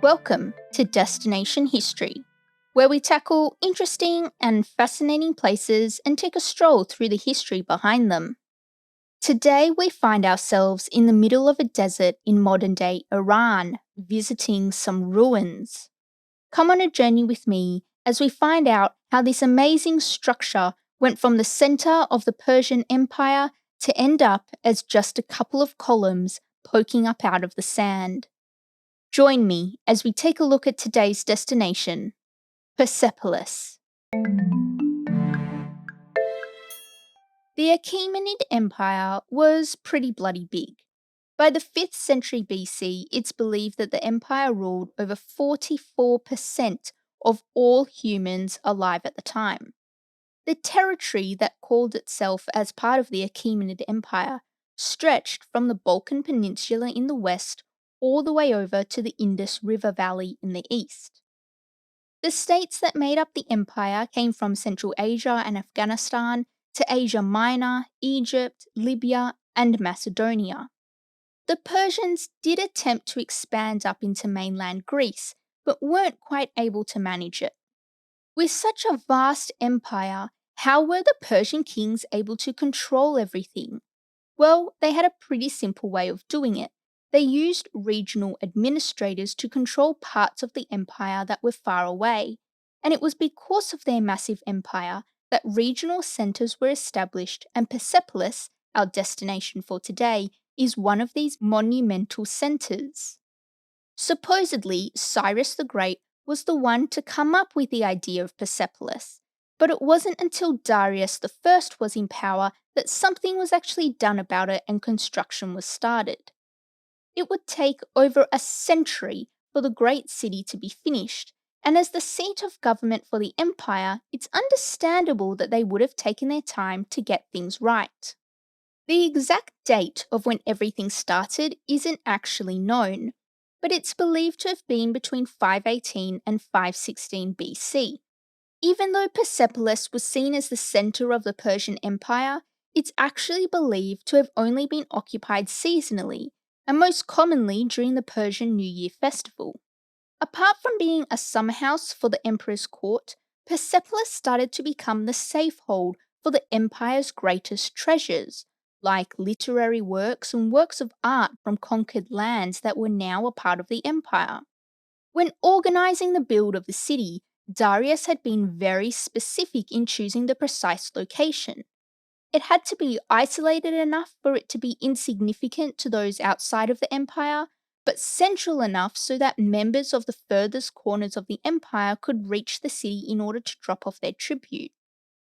Welcome to Destination History, where we tackle interesting and fascinating places and take a stroll through the history behind them. Today, we find ourselves in the middle of a desert in modern day Iran, visiting some ruins. Come on a journey with me as we find out how this amazing structure went from the center of the Persian Empire to end up as just a couple of columns poking up out of the sand. Join me as we take a look at today's destination, Persepolis. The Achaemenid Empire was pretty bloody big. By the 5th century BC, it's believed that the empire ruled over 44% of all humans alive at the time. The territory that called itself as part of the Achaemenid Empire stretched from the Balkan Peninsula in the west all the way over to the Indus River Valley in the east. The states that made up the empire came from Central Asia and Afghanistan to Asia Minor, Egypt, Libya, and Macedonia. The Persians did attempt to expand up into mainland Greece, but weren't quite able to manage it. With such a vast empire, how were the Persian kings able to control everything? Well, they had a pretty simple way of doing it. They used regional administrators to control parts of the empire that were far away, and it was because of their massive empire that regional centres were established, and Persepolis, our destination for today, is one of these monumental centres. Supposedly, Cyrus the Great was the one to come up with the idea of Persepolis, but it wasn't until Darius I was in power that something was actually done about it and construction was started. It would take over a century for the great city to be finished, and as the seat of government for the empire, it's understandable that they would have taken their time to get things right. The exact date of when everything started isn't actually known, but it's believed to have been between 518 and 516 BC. Even though Persepolis was seen as the center of the Persian Empire, it's actually believed to have only been occupied seasonally, and most commonly during the Persian New Year festival. Apart from being a summer house for the emperor's court, Persepolis started to become the safehold for the empire's greatest treasures, like literary works and works of art from conquered lands that were now a part of the empire. When organizing the build of the city, Darius had been very specific in choosing the precise location. It had to be isolated enough for it to be insignificant to those outside of the empire, but central enough so that members of the furthest corners of the empire could reach the city in order to drop off their tribute.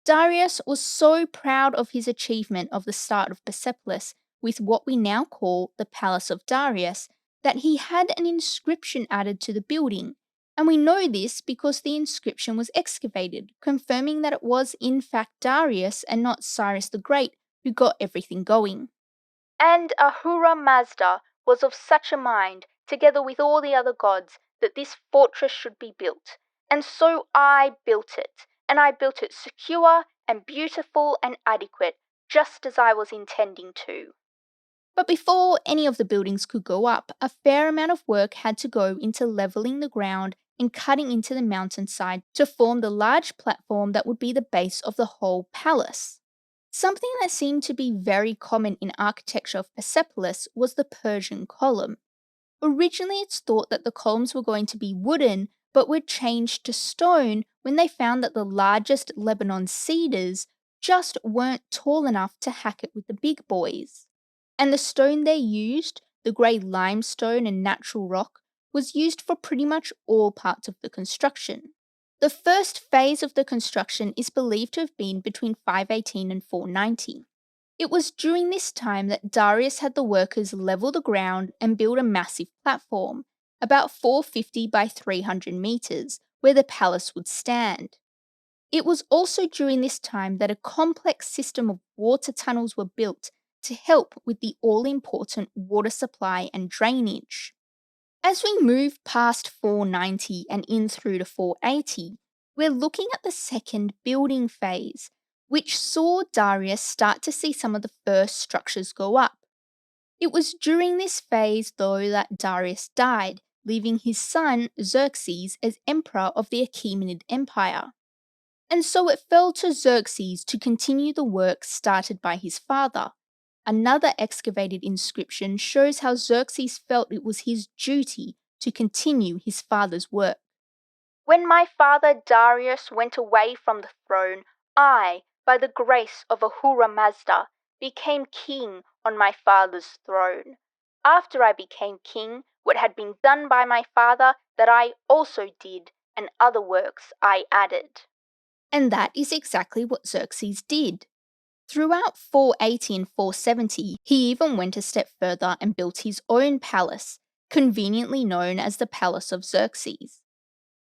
Darius was so proud of his achievement of the start of Persepolis with what we now call the Palace of Darius that he had an inscription added to the building, and we know this because the inscription was excavated, confirming that it was in fact Darius and not Cyrus the Great who got everything going. And Ahura Mazda was of such a mind, together with all the other gods, that this fortress should be built. And so I built it, and I built it secure and beautiful and adequate, just as I was intending to. But before any of the buildings could go up, a fair amount of work had to go into levelling the ground and cutting into the mountainside to form the large platform that would be the base of the whole palace. Something that seemed to be very common in architecture of Persepolis was the Persian column. Originally, it's thought that the columns were going to be wooden, but were changed to stone when they found that the largest Lebanon cedars just weren't tall enough to hack it with the big boys. And the stone they used, the grey limestone and natural rock, was used for pretty much all parts of the construction. The first phase of the construction is believed to have been between 518 and 490. It was during this time that Darius had the workers level the ground and build a massive platform, about 450 by 300 meters, where the palace would stand. It was also during this time that a complex system of water tunnels were built to help with the all-important water supply and drainage. As we move past 490 and in through to 480, we're looking at the second building phase, which saw Darius start to see some of the first structures go up. It was during this phase, though, that Darius died, leaving his son Xerxes as emperor of the Achaemenid Empire. And so it fell to Xerxes to continue the work started by his father. Another excavated inscription shows how Xerxes felt it was his duty to continue his father's work. When my father Darius went away from the throne, I, by the grace of Ahura Mazda, became king on my father's throne. After I became king, what had been done by my father, that I also did, and other works I added. And that is exactly what Xerxes did. Throughout 480 and 470, he even went a step further and built his own palace, conveniently known as the Palace of Xerxes.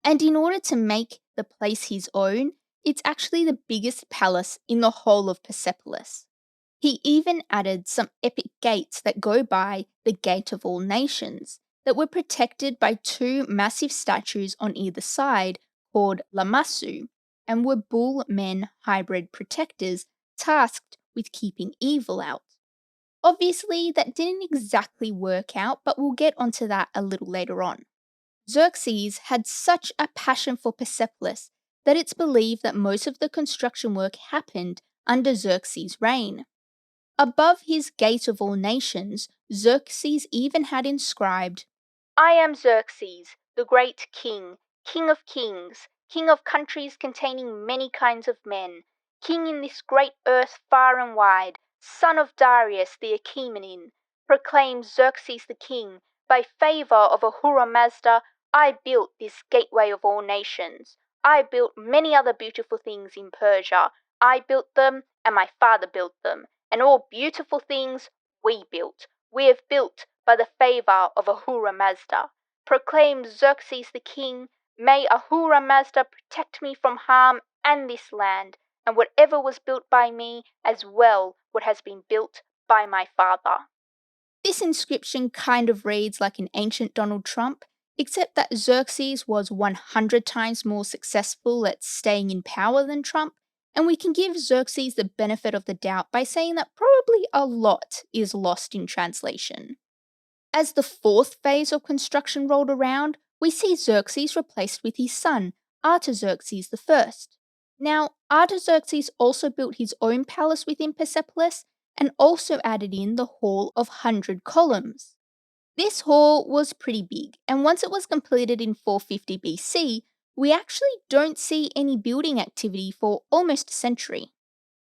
And in order to make the place his own, it's actually the biggest palace in the whole of Persepolis. He even added some epic gates that go by the Gate of All Nations, that were protected by two massive statues on either side called Lamassu, and were bull-men hybrid protectors tasked with keeping evil out. Obviously, that didn't exactly work out, but we'll get onto that a little later on. Xerxes had such a passion for Persepolis that it's believed that most of the construction work happened under Xerxes' reign. Above his Gate of All Nations, Xerxes even had inscribed, "I am Xerxes, the great king, king of kings, king of countries containing many kinds of men, king in this great earth far and wide, son of Darius the Achaemenid, proclaims Xerxes the king, by favor of Ahura Mazda, I built this gateway of all nations. I built many other beautiful things in Persia. I built them, and my father built them, and all beautiful things we built. We have built by the favor of Ahura Mazda. Proclaims Xerxes the king, may Ahura Mazda protect me from harm and this land, and whatever was built by me, as well what has been built by my father." This inscription kind of reads like an ancient Donald Trump, except that Xerxes was 100 times more successful at staying in power than Trump, and we can give Xerxes the benefit of the doubt by saying that probably a lot is lost in translation. As the fourth phase of construction rolled around, we see Xerxes replaced with his son, Artaxerxes I. Now, Artaxerxes also built his own palace within Persepolis and also added in the Hall of 100 Columns. This hall was pretty big, and once it was completed in 450 BC, we actually don't see any building activity for almost a century.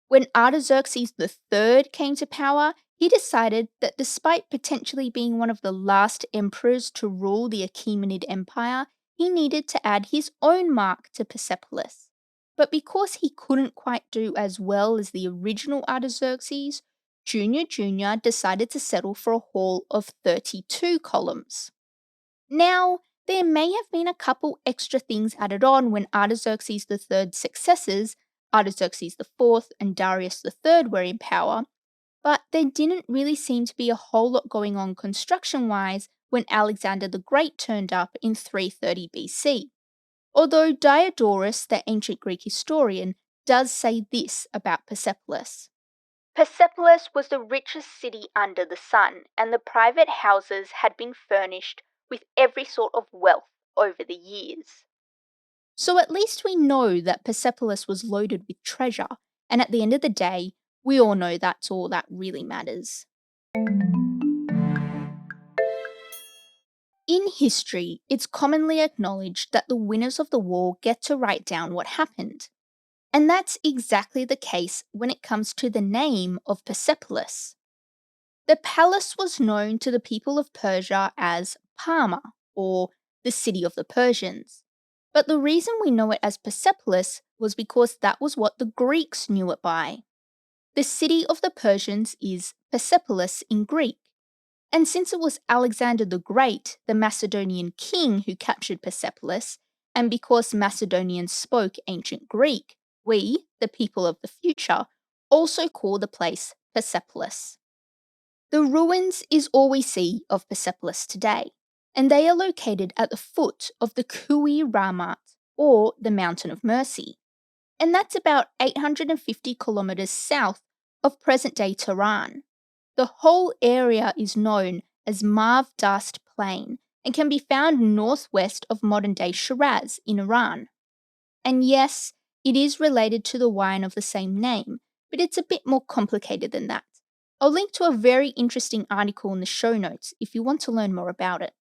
When Artaxerxes III came to power, he decided that despite potentially being one of the last emperors to rule the Achaemenid Empire, he needed to add his own mark to Persepolis. But because he couldn't quite do as well as the original Artaxerxes, Junior decided to settle for a hall of 32 columns. Now, there may have been a couple extra things added on when Artaxerxes III's successors, Artaxerxes IV and Darius III, were in power, but there didn't really seem to be a whole lot going on construction-wise when Alexander the Great turned up in 330 BC. Although Diodorus, the ancient Greek historian, does say this about Persepolis. Persepolis was the richest city under the sun, and the private houses had been furnished with every sort of wealth over the years. So at least we know that Persepolis was loaded with treasure, and at the end of the day, we all know that's all that really matters. In history, it's commonly acknowledged that the winners of the war get to write down what happened. And that's exactly the case when it comes to the name of Persepolis. The palace was known to the people of Persia as Parma, or the city of the Persians. But the reason we know it as Persepolis was because that was what the Greeks knew it by. The city of the Persians is Persepolis in Greek. And since it was Alexander the Great, the Macedonian king, who captured Persepolis, and because Macedonians spoke ancient Greek, we, the people of the future, also call the place Persepolis. The ruins is all we see of Persepolis today, and they are located at the foot of the Kui Ramat, or the Mountain of Mercy. And that's about 850 kilometers south of present-day Tehran. The whole area is known as Marv Dast Plain, and can be found northwest of modern-day Shiraz in Iran. And yes, it is related to the wine of the same name, but it's a bit more complicated than that. I'll link to a very interesting article in the show notes if you want to learn more about it.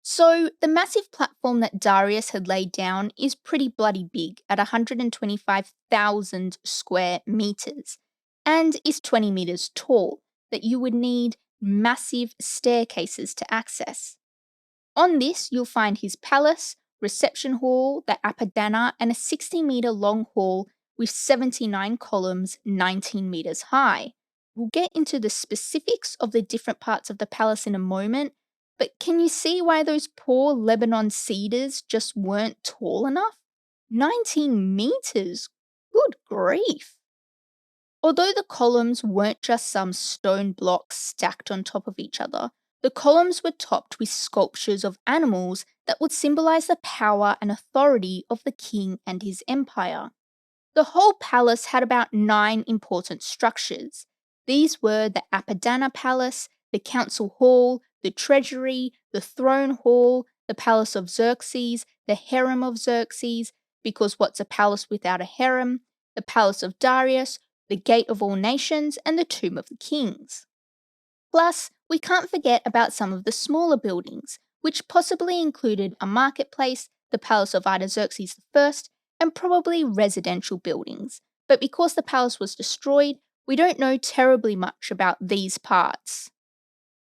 So, the massive platform that Darius had laid down is pretty bloody big at 125,000 square meters and is 20 meters tall, that you would need massive staircases to access. On this, you'll find his palace, reception hall, the Apadana, and a 60-meter long hall with 79 columns, 19 meters high. We'll get into the specifics of the different parts of the palace in a moment, but can you see why those poor Lebanon cedars just weren't tall enough? 19 meters? Good grief! Although the columns weren't just some stone blocks stacked on top of each other, the columns were topped with sculptures of animals that would symbolize the power and authority of the king and his empire. The whole palace had about 9 important structures. These were the Apadana Palace, the Council Hall, the Treasury, the Throne Hall, the Palace of Xerxes, the Harem of Xerxes, because what's a palace without a harem, the Palace of Darius, the Gate of All Nations, and the Tomb of the Kings. Plus, we can't forget about some of the smaller buildings, which possibly included a marketplace, the Palace of Artaxerxes I, and probably residential buildings. But because the palace was destroyed, we don't know terribly much about these parts.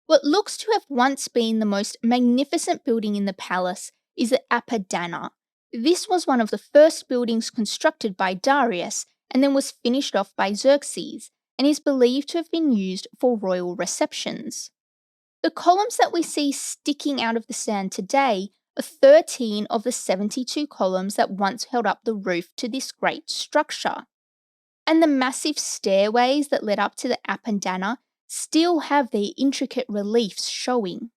What looks to have once been the most magnificent building in the palace is the Apadana. This was one of the first buildings constructed by Darius and then was finished off by Xerxes, and is believed to have been used for royal receptions. The columns that we see sticking out of the sand today are 13 of the 72 columns that once held up the roof to this great structure. And the massive stairways that led up to the Apadana still have their intricate reliefs showing,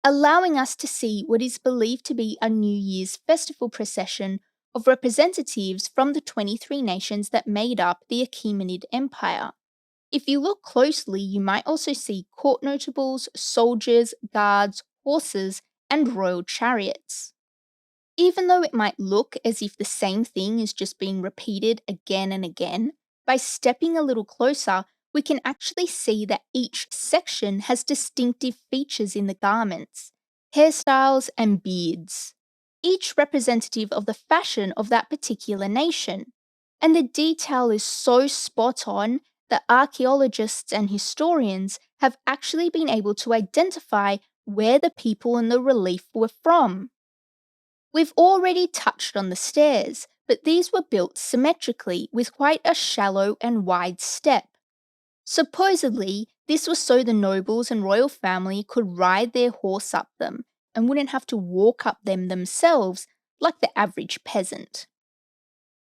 allowing us to see what is believed to be a New Year's festival procession of representatives from the 23 nations that made up the Achaemenid Empire. If you look closely, you might also see court notables, soldiers, guards, horses, and royal chariots. Even though it might look as if the same thing is just being repeated again and again, by stepping a little closer, we can actually see that each section has distinctive features in the garments, hairstyles, and beards, each representative of the fashion of that particular nation. And the detail is so spot on that archaeologists and historians have actually been able to identify where the people in the relief were from. We've already touched on the stairs, but these were built symmetrically with quite a shallow and wide step. Supposedly, this was so the nobles and royal family could ride their horse up them and wouldn't have to walk up them themselves like the average peasant.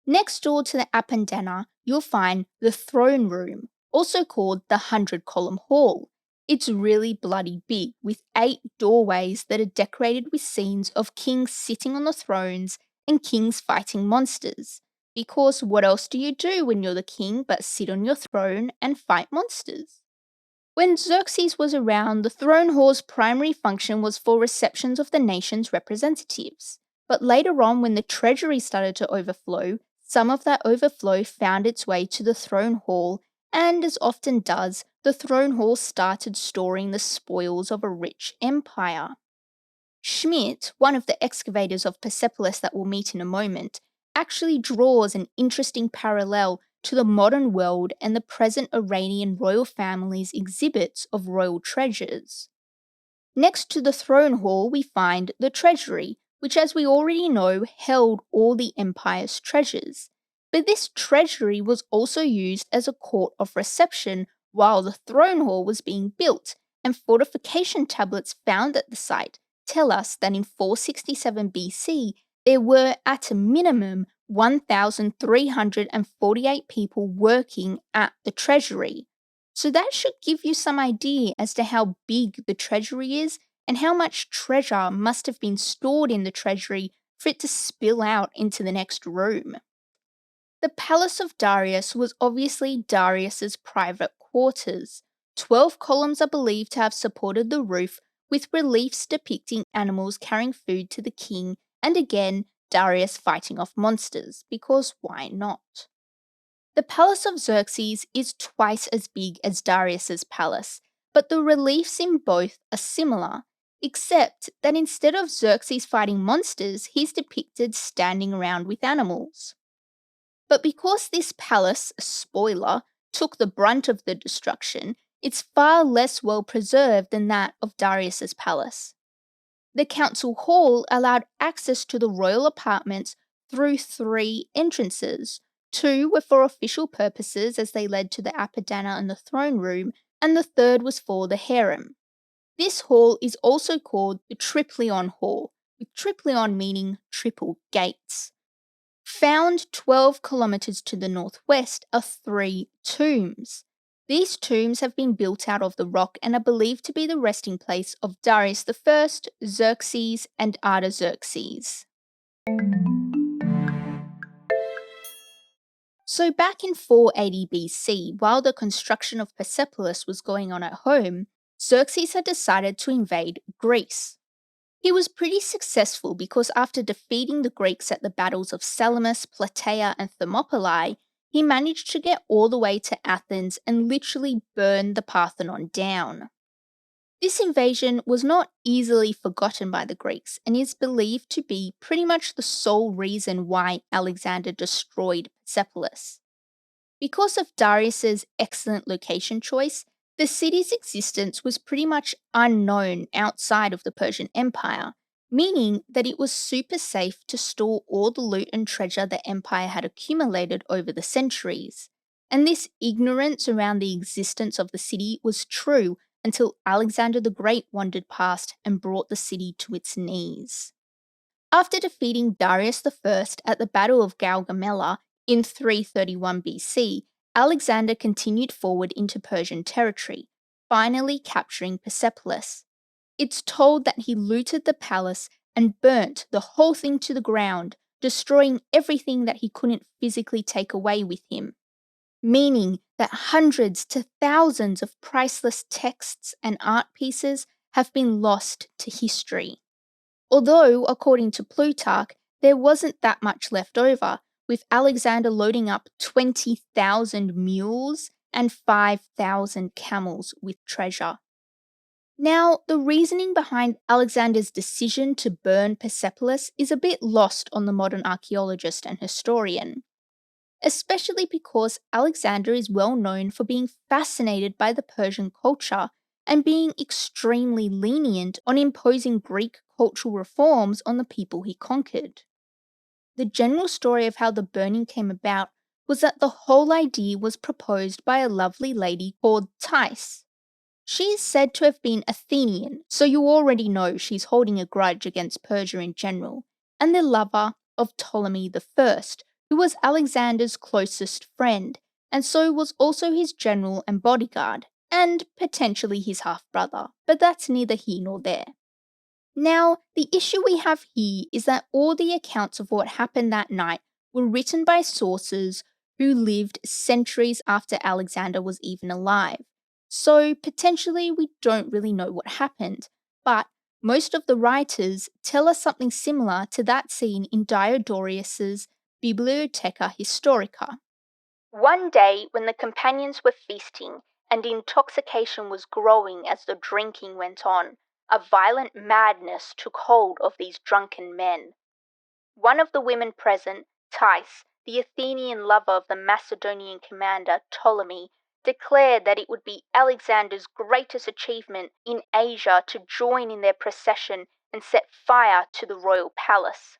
Next door to the Apadana, you'll find the throne room, also called the 100-column hall. It's really bloody big, with 8 doorways that are decorated with scenes of kings sitting on the thrones and kings fighting monsters. Because what else do you do when you're the king but sit on your throne and fight monsters? When Xerxes was around, the throne hall's primary function was for receptions of the nation's representatives. But later on, when the treasury started to overflow, some of that overflow found its way to the throne hall, and as often does, the throne hall started storing the spoils of a rich empire. Schmidt, one of the excavators of Persepolis that we'll meet in a moment, actually draws an interesting parallel to the modern world and the present Iranian royal family's exhibits of royal treasures. Next to the throne hall, we find the treasury, which, as we already know, held all the empire's treasures. But this treasury was also used as a court of reception while the throne hall was being built, and fortification tablets found at the site tell us that in 467 BC, there were at a minimum 1,348 people working at the treasury. So that should give you some idea as to how big the treasury is and how much treasure must have been stored in the treasury for it to spill out into the next room. The palace of Darius was obviously Darius's private quarters. 12 columns are believed to have supported the roof, with reliefs depicting animals carrying food to the king, and again, Darius fighting off monsters, because why not? The palace of Xerxes is twice as big as Darius's palace, but the reliefs in both are similar, except that instead of Xerxes fighting monsters, he's depicted standing around with animals. But because this palace, spoiler, took the brunt of the destruction, it's far less well preserved than that of Darius's palace. The council hall allowed access to the royal apartments through three entrances. Two were for official purposes as they led to the Apadana and the throne room, and the third was for the harem. This hall is also called the Tripleon Hall, with Tripleon meaning triple gates. Found 12 kilometres to the northwest are three tombs. These tombs have been built out of the rock and are believed to be the resting place of Darius I, Xerxes, and Artaxerxes. So back in 480 BC, while the construction of Persepolis was going on at home, Xerxes had decided to invade Greece. He was pretty successful because after defeating the Greeks at the battles of Salamis, Plataea, and Thermopylae, he managed to get all the way to Athens and literally burn the Parthenon down. This invasion was not easily forgotten by the Greeks and is believed to be pretty much the sole reason why Alexander destroyed Persepolis. Because of Darius's excellent location choice, the city's existence was pretty much unknown outside of the Persian Empire, meaning that it was super safe to store all the loot and treasure the empire had accumulated over the centuries. And this ignorance around the existence of the city was true until Alexander the Great wandered past and brought the city to its knees. After defeating Darius I at the Battle of Gaugamela in 331 BC, Alexander continued forward into Persian territory, finally capturing Persepolis. It's told that he looted the palace and burnt the whole thing to the ground, destroying everything that he couldn't physically take away with him, meaning that hundreds to thousands of priceless texts and art pieces have been lost to history. Although, according to Plutarch, there wasn't that much left over, with Alexander loading up 20,000 mules and 5,000 camels with treasure. Now, the reasoning behind Alexander's decision to burn Persepolis is a bit lost on the modern archaeologist and historian, especially because Alexander is well known for being fascinated by the Persian culture and being extremely lenient on imposing Greek cultural reforms on the people he conquered. The general story of how the burning came about was that the whole idea was proposed by a lovely lady called Thais. She is said to have been Athenian, so you already know she's holding a grudge against Persia in general, and the lover of Ptolemy I, who was Alexander's closest friend, and so was also his general and bodyguard, and potentially his half-brother, but that's neither here nor there. Now, the issue we have here is that all the accounts of what happened that night were written by sources who lived centuries after Alexander was even alive. So potentially we don't really know what happened, but most of the writers tell us something similar to that seen in Diodorus's Bibliotheca Historica. One day, when the companions were feasting and intoxication was growing as the drinking went on, a violent madness took hold of these drunken men. One of the women present, Thais, the Athenian lover of the Macedonian commander Ptolemy, declared that it would be Alexander's greatest achievement in Asia to join in their procession and set fire to the royal palace.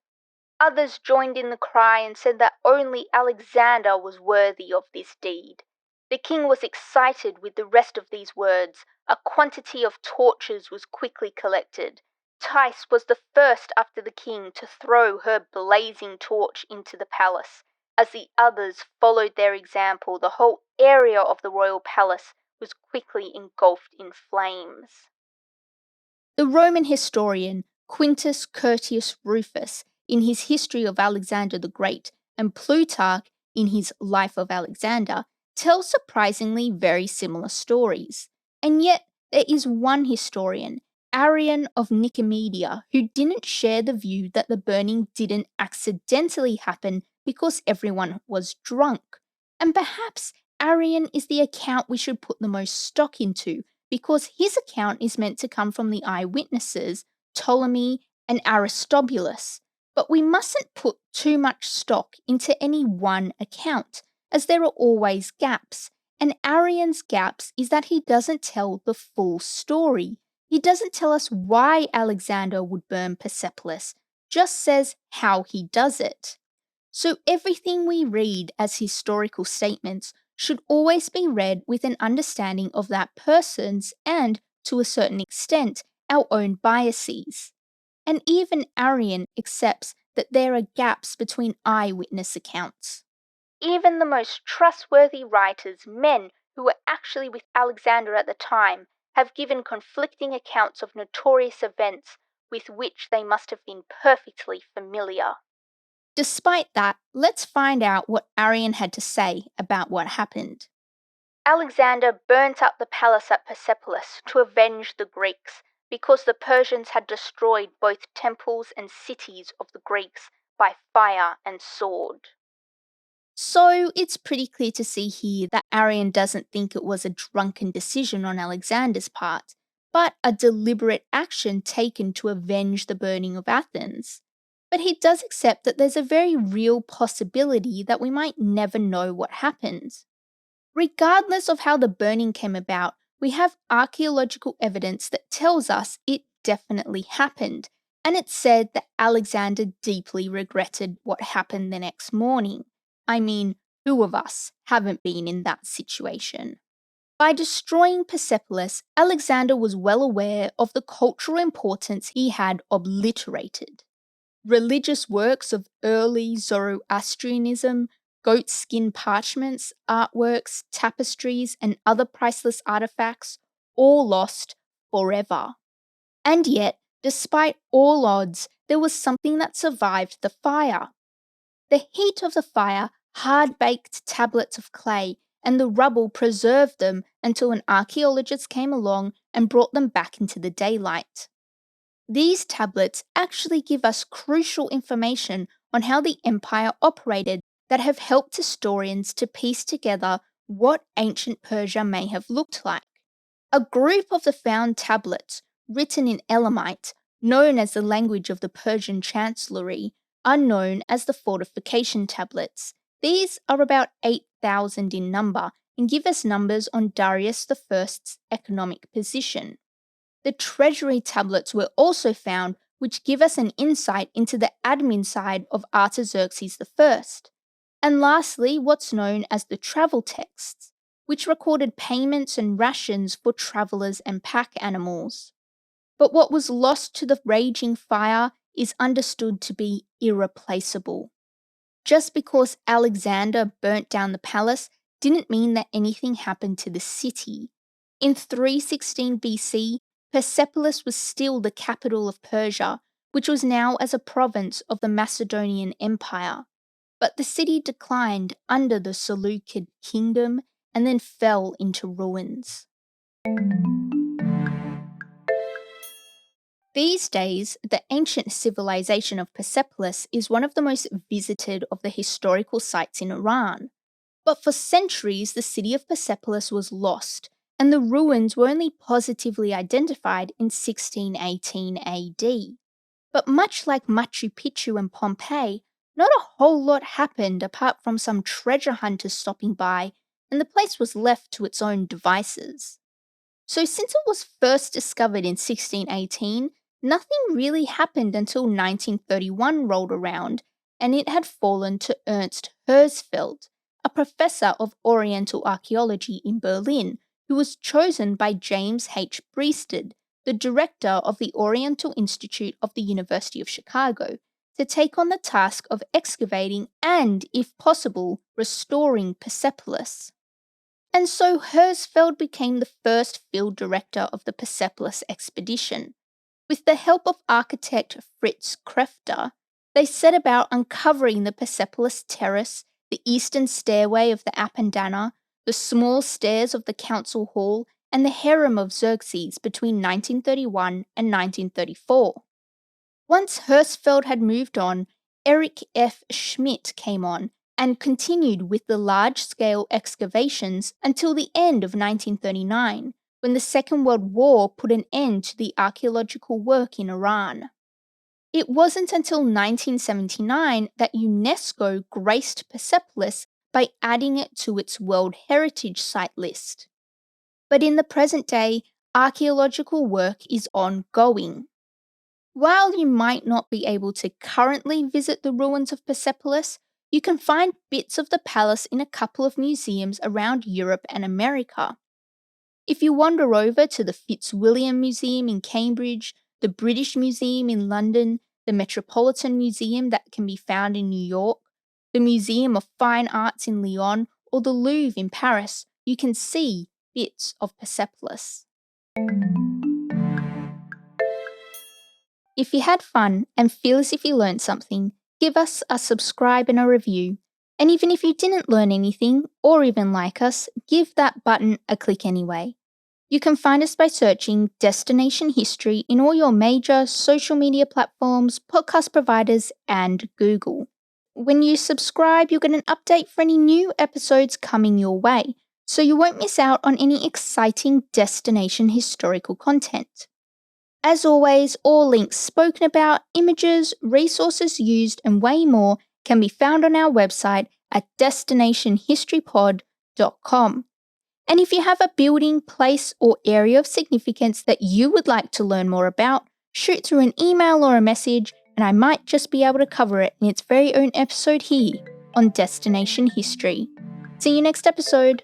Others joined in the cry and said that only Alexander was worthy of this deed. The king was excited with the rest of these words. A quantity of torches was quickly collected. Thais was the first after the king to throw her blazing torch into the palace. As the others followed their example, the whole area of the royal palace was quickly engulfed in flames. The Roman historian Quintus Curtius Rufus, in his History of Alexander the Great, and Plutarch, in his Life of Alexander, tell surprisingly very similar stories. And yet, there is one historian, Arian of Nicomedia, who didn't share the view that the burning didn't accidentally happen because everyone was drunk. And perhaps Arian is the account we should put the most stock into, because his account is meant to come from the eyewitnesses, Ptolemy and Aristobulus. But we mustn't put too much stock into any one account, as there are always gaps. And Arian's gaps is that he doesn't tell the full story. He doesn't tell us why Alexander would burn Persepolis, just says how he does it. So everything we read as historical statements should always be read with an understanding of that person's and, to a certain extent, our own biases. And even Arian accepts that there are gaps between eyewitness accounts. Even the most trustworthy writers, men who were actually with Alexander at the time, have given conflicting accounts of notorious events with which they must have been perfectly familiar. Despite that, let's find out what Arian had to say about what happened. Alexander burnt up the palace at Persepolis to avenge the Greeks, because the Persians had destroyed both temples and cities of the Greeks by fire and sword. So it's pretty clear to see here that Arian doesn't think it was a drunken decision on Alexander's part, but a deliberate action taken to avenge the burning of Athens. But he does accept that there's a very real possibility that we might never know what happened. Regardless of how the burning came about, we have archaeological evidence that tells us it definitely happened, and it's said that Alexander deeply regretted what happened the next morning. I mean, who of us haven't been in that situation? By destroying Persepolis, Alexander was well aware of the cultural importance he had obliterated. Religious works of early Zoroastrianism, goatskin parchments, artworks, tapestries, and other priceless artifacts, all lost forever. And yet, despite all odds, there was something that survived the fire. The heat of the fire hard-baked tablets of clay, and the rubble preserved them until an archaeologist came along and brought them back into the daylight. These tablets actually give us crucial information on how the empire operated that have helped historians to piece together what ancient Persia may have looked like. A group of the found tablets, written in Elamite, known as the language of the Persian chancellery, are known as the fortification tablets. These are about 8,000 in number and give us numbers on Darius I's economic position. The treasury tablets were also found, which give us an insight into the admin side of Artaxerxes I. And lastly, what's known as the travel texts, which recorded payments and rations for travellers and pack animals. But what was lost to the raging fire is understood to be irreplaceable. Just because Alexander burnt down the palace didn't mean that anything happened to the city. In 316 BC, Persepolis was still the capital of Persia, which was now as a province of the Macedonian Empire. But the city declined under the Seleucid kingdom and then fell into ruins. These days, the ancient civilization of Persepolis is one of the most visited of the historical sites in Iran. But for centuries, the city of Persepolis was lost, and the ruins were only positively identified in 1618 AD. But much like Machu Picchu and Pompeii, not a whole lot happened apart from some treasure hunters stopping by, and the place was left to its own devices. So since it was first discovered in 1618, nothing really happened until 1931 rolled around, and it had fallen to Ernst Herzfeld, a professor of Oriental archaeology in Berlin, who was chosen by James H. Breasted, the director of the Oriental Institute of the University of Chicago, to take on the task of excavating and, if possible, restoring Persepolis. And so Herzfeld became the first field director of the Persepolis expedition. With the help of architect Fritz Krefter, they set about uncovering the Persepolis terrace, the eastern stairway of the Apandana, the small stairs of the council hall, and the harem of Xerxes between 1931 and 1934. Once Hersfeld had moved on, Erich F. Schmidt came on and continued with the large-scale excavations until the end of 1939, when the Second World War put an end to the archaeological work in Iran. It wasn't until 1979 that UNESCO graced Persepolis by adding it to its World Heritage Site list. But in the present day, archaeological work is ongoing. While you might not be able to currently visit the ruins of Persepolis, you can find bits of the palace in a couple of museums around Europe and America. If you wander over to the Fitzwilliam Museum in Cambridge, the British Museum in London, the Metropolitan Museum that can be found in New York, the Museum of Fine Arts in Lyon, or the Louvre in Paris, you can see bits of Persepolis. If you had fun and feel as if you learned something, give us a subscribe and a review. And even if you didn't learn anything, or even like us, give that button a click anyway. You can find us by searching Destination History in all your major social media platforms, podcast providers, and Google. When you subscribe, you'll get an update for any new episodes coming your way, so you won't miss out on any exciting destination historical content. As always, all links spoken about, images, resources used, and way more can be found on our website at destinationhistorypod.com. And if you have a building, place, or area of significance that you would like to learn more about, shoot through an email or a message, and I might just be able to cover it in its very own episode here on Destination History. See you next episode.